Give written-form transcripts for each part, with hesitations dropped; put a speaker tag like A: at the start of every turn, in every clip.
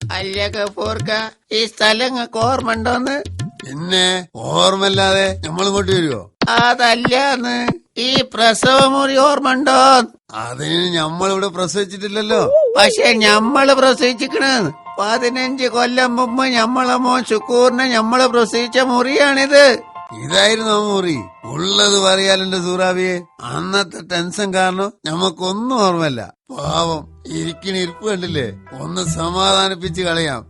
A: അല്ല ഗഫൂർക്ക, ഈ സ്ഥലം നിങ്ങൾക്ക് ഓർമ്മ ഉണ്ടോന്ന്?
B: പിന്നെ ഓർമ്മല്ലാതെ നമ്മളിങ്ങോട്ട് വരുവോ?
A: അതല്ലാന്ന്, ഈ പ്രസവമുറി ഓർമ്മ ഉണ്ടോ?
B: അതിന് നമ്മളിവിടെ പ്രസവിച്ചിട്ടില്ലല്ലോ.
A: പക്ഷെ ഞമ്മള് പ്രസവിച്ചിക്കണ്. 15 കൊല്ലം മുമ്പ് ഞമ്മളെ മോൻ ശുക്കൂറിനെ ഞമ്മള് പ്രസവിച്ച മുറിയാണിത്.
B: ഇതായിരുന്നു ആ മുറി. ഉള്ളത് പറയാലെന്റെ സൂറാബിയെ, അന്നത്തെ ടെൻഷൻ കാരണം ഞമ്മക്കൊന്നും ഓർമ്മല്ല. പാവം ഇരിക്കണ ഇരിപ്പ് കണ്ടില്ലേ, ഒന്ന് സമാധാനിപ്പിച്ച് കളയാം.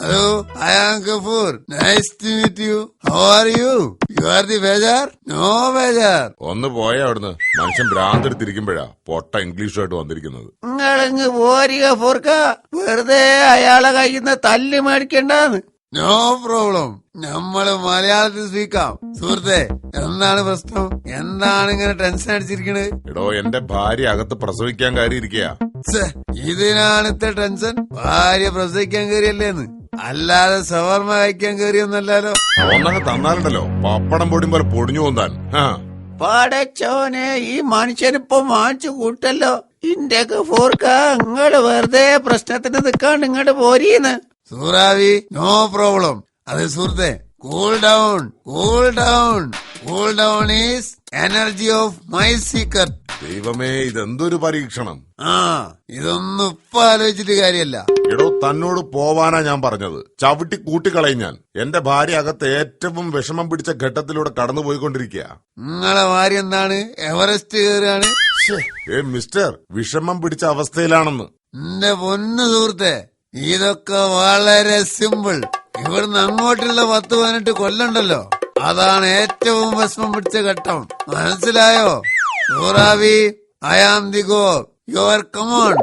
B: Hello, I am Gafoor. Nice to meet you. How are you? You are the ബേജാർ? നോ ബേജാർ.
C: ഒന്ന് പോയ അവിടുന്ന്. മനുഷ്യൻ ഭ്രാന്തെടുത്തിരിക്കുമ്പോഴാ പൊട്ട ഇംഗ്ലീഷുമായിട്ട് വന്നിരിക്കുന്നത്.
A: നിങ്ങളിങ്ങ് പോരി ഗഫൂർക്ക, വെറുതെ അയാളെ കയ്യിന്ന് തല്ല് മേടിക്കണ്ടാന്ന്.
B: നോ പ്രോബ്ലം, നമ്മള് മലയാളത്തിൽ സ്പീക്കാം. സുഹൃത്തെ, എന്താണ് പ്രശ്നം? എന്താണ് ഇങ്ങനെ ടെൻഷൻ അടിച്ചിരിക്കണത്?
C: എടോ, എന്റെ ഭാര്യ അകത്ത് പ്രസവിക്കാൻ കയറിയിരിക്കയാ.
B: ഇതിനാണ് ഇത്ര ടെൻഷൻ? ഭാര്യ പ്രസവിക്കാൻ കയറിയല്ലേന്ന്, അല്ലാതെ സവർമ കഴിക്കാൻ കയറിയൊന്നല്ലോ.
C: ഒന്നങ്ങ് തന്നാലുണ്ടല്ലോ പപ്പടം പൊടിയും പോലെ പൊടിഞ്ഞു പോന്താൻ.
A: പടച്ചോനെ, ഈ മനുഷ്യനിപ്പോ വാങ്ങിച്ചു കൂട്ടല്ലോ. ഇന്റെ ഗഫൂർക്ക, നിങ്ങള് വെറുതെ പ്രശ്നത്തിന് നിക്കാണ്ട് ഇങ്ങോട്ട് പോരീന്ന്.
B: സൂറാവി, നോ പ്രോബ്ലം. അതെ സുഹൃത്തെ, cool down, cool down. Cool down is energy of my secret.
C: ദൈവമേ, ഇതെന്തൊരു പരീക്ഷണം.
B: ഇതൊന്നും ഇപ്പൊ ആലോചിച്ചിട്ട് കാര്യമല്ല.
C: എടോ, തന്നോട് പോവാനാ ഞാൻ പറഞ്ഞത്. ചവിട്ടി കൂട്ടിക്കളയും ഞാൻ. എന്റെ ഭാര്യ അകത്ത് ഏറ്റവും വിഷമം പിടിച്ച ഘട്ടത്തിലൂടെ കടന്നുപോയിക്കൊണ്ടിരിക്കുക.
B: നിങ്ങളെ ഭാര്യ എന്താണ് എവറസ്റ്റ് കയറുകയാണ്?
C: മിസ്റ്റർ, വിഷമം പിടിച്ച അവസ്ഥയിലാണെന്ന്.
B: എന്റെ പൊന്നു സുഹൃത്തെ, ഇതൊക്കെ വളരെ സിമ്പിൾ. ഇവിടുന്ന് അങ്ങോട്ടുള്ള 10-18 കൊല്ലണ്ടല്ലോ, അതാണ് ഏറ്റവും വിഷമം പിടിച്ച ഘട്ടം. മനസ്സിലായോ? Suravi, I am the go, you are come on.